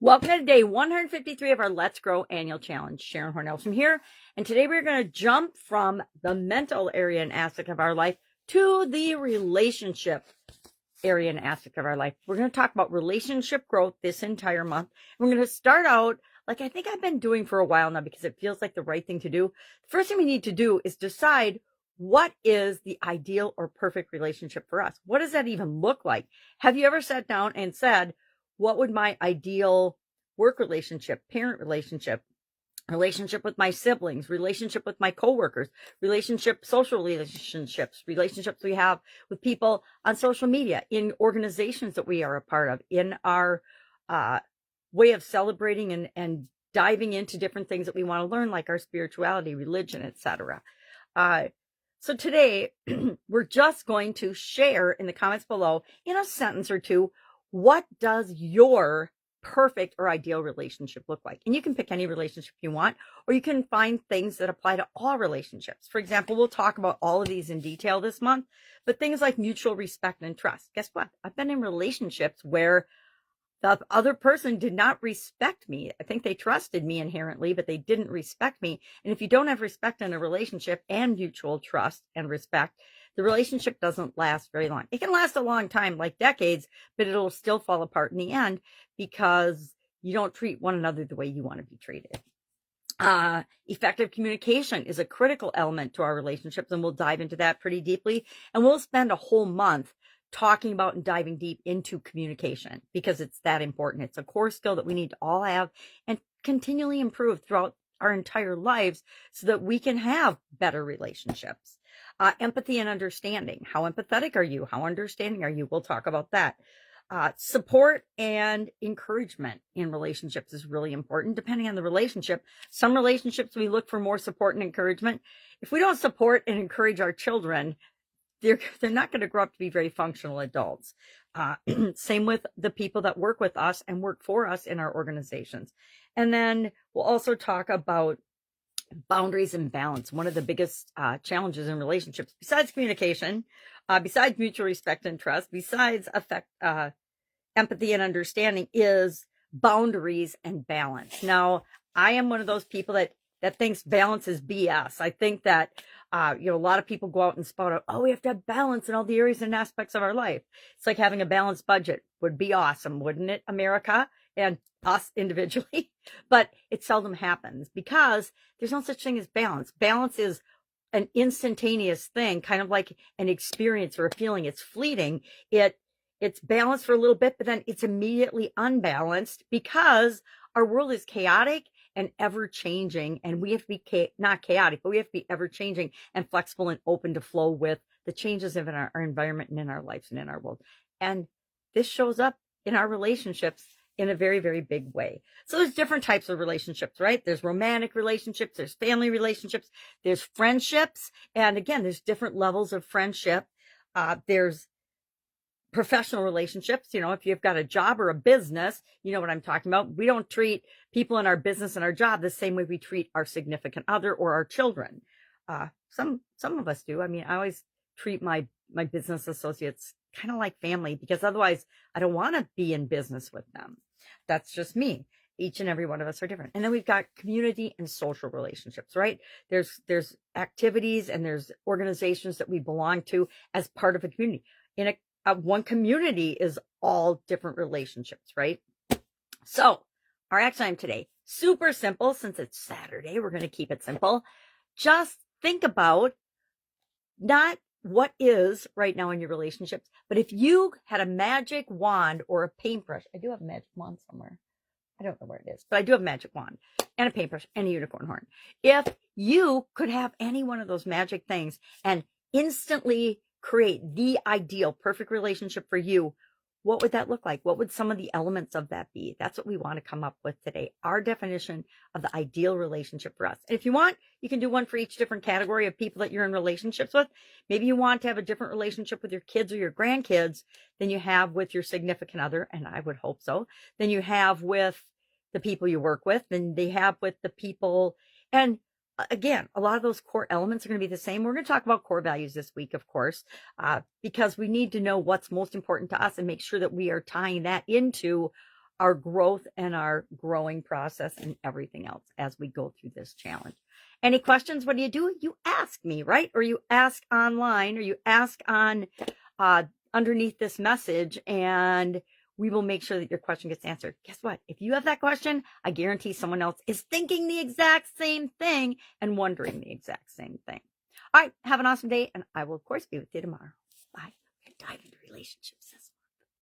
Welcome to day 153 of our Let's Grow annual challenge. Sharon Horne-Ellstrom here. And today we're going to jump from the mental area and aspect of our life to the relationship area and aspect of our life. We're going to talk about relationship growth this entire month. We're going to start out like I think I've been doing for a while now because it feels like the right thing to do. The first thing we need to do is decide what is the ideal or perfect relationship for us. What does that even look like? Have you ever sat down and said, what would my ideal work relationship, parent relationship with my siblings, relationship with my coworkers, social relationships we have with people on social media, in organizations that we are a part of, in our way of celebrating and diving into different things that we want to learn, like our spirituality, religion, etc. So today, we're just going to share in the comments below, in a sentence or two, what does your perfect or ideal relationship look like? And you can pick any relationship you want, or you can find things that apply to all relationships. For example, we'll talk about all of these in detail this month, but things like mutual respect and trust. Guess what? I've been in relationships where the other person did not respect me. I think they trusted me inherently, but they didn't respect me. And if you don't have respect in a relationship and mutual trust and respect, the relationship doesn't last very long. It can last a long time, like decades, but it'll still fall apart in the end because you don't treat one another the way you want to be treated. Effective communication is a critical element to our relationships, and we'll dive into that pretty deeply. And we'll spend a whole month talking about and diving deep into communication because it's that important. It's a core skill that we need to all have and continually improve throughout our entire lives so that we can have better relationships. Empathy and understanding. How empathetic are you? How understanding are you? We'll talk about that. Support and encouragement in relationships is really important, depending on the relationship. Some relationships, we look for more support and encouragement. If we don't support and encourage our children, they're not going to grow up to be very functional adults. Same with the people that work with us and work for us in our organizations. And then we'll also talk about boundaries and balance. One of the biggest challenges in relationships, besides communication, besides mutual respect and trust, besides empathy and understanding, is boundaries and balance. Now, I am one of those people that thinks balance is BS. I think that a lot of people go out and spout out, oh, we have to have balance in all the areas and aspects of our life. It's like having a balanced budget would be awesome, wouldn't it, America? And us individually, but it seldom happens because there's no such thing as balance. Balance is an instantaneous thing, kind of like an experience or a feeling. It's fleeting. It's balanced for a little bit, but then it's immediately unbalanced because our world is chaotic and ever changing, and we have to be not chaotic, but we have to be ever changing and flexible and open to flow with the changes in our environment and in our lives and in our world. And this shows up in our relationships in a very, very big way. So there's different types of relationships, right? There's romantic relationships, there's family relationships, there's friendships. And again, there's different levels of friendship. There's professional relationships. If you've got a job or a business, you know what I'm talking about. We don't treat people in our business and our job the same way we treat our significant other or our children. Some of us do. I mean, I always treat my business associates kind of like family because otherwise I don't want to be in business with them. That's just me. Each and every one of us are different. And then we've got community and social relationships, right? There's activities and there's organizations that we belong to as part of a community. In one community is all different relationships, right? So our action item today, super simple. Since it's Saturday, we're going to keep it simple. Just think about not what is right now in your relationships, but if you had a magic wand or a paintbrush. I do have a magic wand somewhere. I don't know where it is, but I do have a magic wand and a paintbrush and a unicorn horn. If you could have any one of those magic things and instantly create the ideal perfect relationship for you, what would that look like? What would some of the elements of that be? That's what we want to come up with today. Our definition of the ideal relationship for us. And if you want, you can do one for each different category of people that you're in relationships with. Maybe you want to have a different relationship with your kids or your grandkids than you have with your significant other, and I would hope so, than you have with the people you work with, than they have with the people. And again, a lot of those core elements are going to be the same. We're going to talk about core values this week, of course, because we need to know what's most important to us and make sure that we are tying that into our growth and our growing process and everything else as we go through this challenge. Any questions? What do? You ask me, right? Or you ask online, or you ask on underneath this message, and we will make sure that your question gets answered. Guess what? If you have that question, I guarantee someone else is thinking the exact same thing and wondering the exact same thing. All right, have an awesome day, and I will, of course, be with you tomorrow. Bye. Dive into relationships.